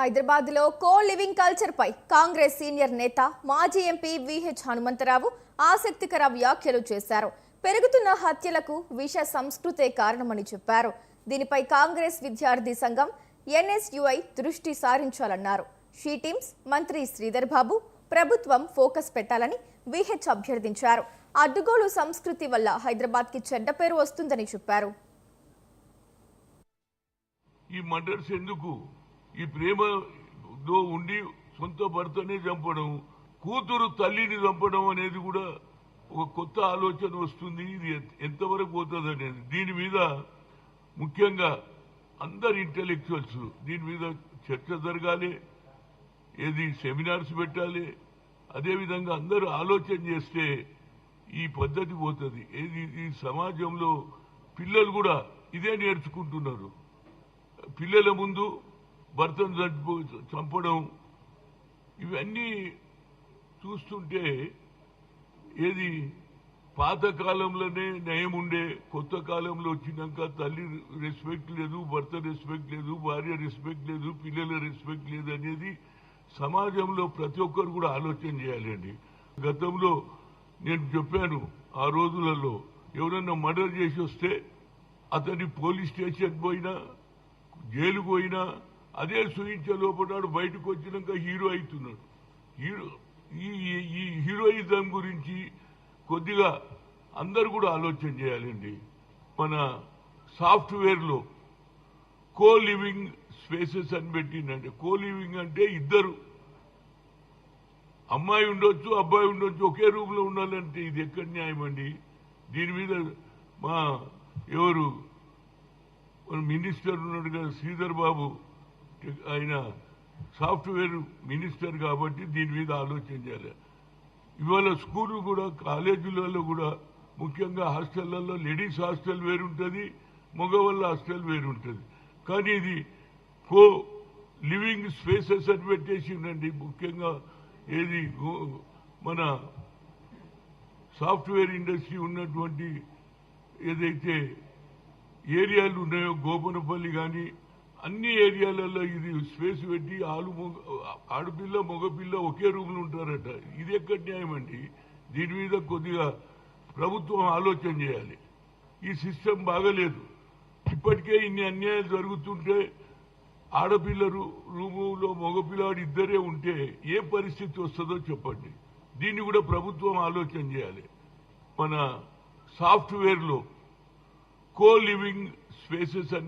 హైదరాబాద్ లో co living culture పై Congress senior నేత మాజీ ఎంపీ విహెచ్ హనుమంతరావు ఆసక్తికర వ్యాఖ్యలు చేశారు. పెరుగుతున్న హత్యలకు విష సంస్కృతే కారణమని చెప్పారు. దీనిపై కాంగ్రెస్ విద్యార్థి సంఘం ఎన్ఎస్యుఐ దృష్టి సారించాలన్నారు. షీ టీమ్స్ మంత్రి శ్రీధర్ బాబు ప్రభుత్వం ఫోకస్ పెట్టాలని విహెచ్ అభ్యర్థించారు. అడ్డుగోలు సంస్కృతి వల్ల హైదరాబాద్ కి చెడ్డ పేరు వస్తుందని చెప్పారు. ఈ మర్డర్స్ ఎందుకు? ఈ ప్రేమలో ఉండి సొంత భర్తనే చంపడం, కూతురు తల్లిని చంపడం అనేది కూడా ఒక కొత్త ఆలోచన వస్తుంది. ఇది ఎంతవరకు పోతుంది అనేది దీని మీద ముఖ్యంగా అందరు ఇంటెలెక్చువల్స్ దీని మీద చర్చ జరగాలి, ఏది సెమినార్స్ పెట్టాలి. అదేవిధంగా అందరూ ఆలోచన చేస్తే ఈ పద్ధతి పోతుంది. ఏది ఈ సమాజంలో పిల్లలు కూడా ఇదే నేర్చుకుంటున్నారు. పిల్లల ముందు భర్తను చంపడం ఇవన్నీ చూస్తుంటే ఏది పాతకాలంలోనే నయం ఉండే, కొత్త కాలంలో వచ్చినాక తల్లి రెస్పెక్ట్ లేదు, భర్త రెస్పెక్ట్ లేదు, భార్య రెస్పెక్ట్ లేదు, పిల్లల రెస్పెక్ట్ లేదు అనేది సమాజంలో ప్రతి ఒక్కరు కూడా ఆలోచన చేయాలండి. గతంలో నేను చెప్పాను, ఆ రోజులలో ఎవరన్నా మర్డర్ చేసి వస్తే అతని పోలీస్ స్టేషన్ పోయినా జైలుకు పోయినా అదే సూచించే లోపల బయటకు వచ్చినాక హీరో అవుతున్నాడు. ఈ హీరోయిజం గురించి కొద్దిగా అందరు కూడా ఆలోచన చేయాలండి. మన సాఫ్ట్వేర్లో కో లివింగ్ స్పేసెస్ అని పెట్టిందండి. కో లివింగ్ అంటే ఇద్దరు, అమ్మాయి ఉండొచ్చు అబ్బాయి ఉండొచ్చు, ఒకే రూమ్ లో ఉండాలంటే ఇది ఎక్కడ న్యాయం అండి? దీని మీద మా ఎవరు మినిస్టర్ ఉన్నాడు కదా శ్రీధర్ బాబు, ఆయన సాఫ్ట్వేర్ మినిస్టర్ కాబట్టి దీని మీద ఆలోచన చేయాలి. ఇవాళ స్కూల్ కూడా కాలేజీలలో కూడా ముఖ్యంగా హాస్టళ్లలో లేడీస్ హాస్టల్ వేరుంటుంది, మగవాళ్ళ హాస్టల్ వేరుంటుంది. కానీ ఇది కో లివింగ్ స్పేసెస్ అని పెట్టేసిందండి. ముఖ్యంగా ఏది మన సాఫ్ట్వేర్ ఇండస్ట్రీ ఉన్నటువంటి ఏదైతే ఏరియాలు ఉన్నాయో గోపనపల్లి కానీ అన్ని ఏరియాలలో ఇది స్పేస్ పెట్టి ఆడపిల్ల మగపిల్ల ఒకే రూమ్లో ఉంటారట. ఇది ఎక్కడ న్యాయం అండి? దీని మీద కొద్దిగా ప్రభుత్వం ఆలోచన చేయాలి. ఈ సిస్టమ్ బాగలేదు. ఇప్పటికే ఇన్ని అన్యాయాలు జరుగుతుంటే ఆడపిల్ల రూములో మగపిల్లాడు ఇద్దరే ఉంటే ఏ పరిస్థితి వస్తుందో చెప్పండి. దీన్ని కూడా ప్రభుత్వం ఆలోచన చేయాలి. మన సాఫ్ట్వేర్లో కో లివింగ్ స్పేసెస్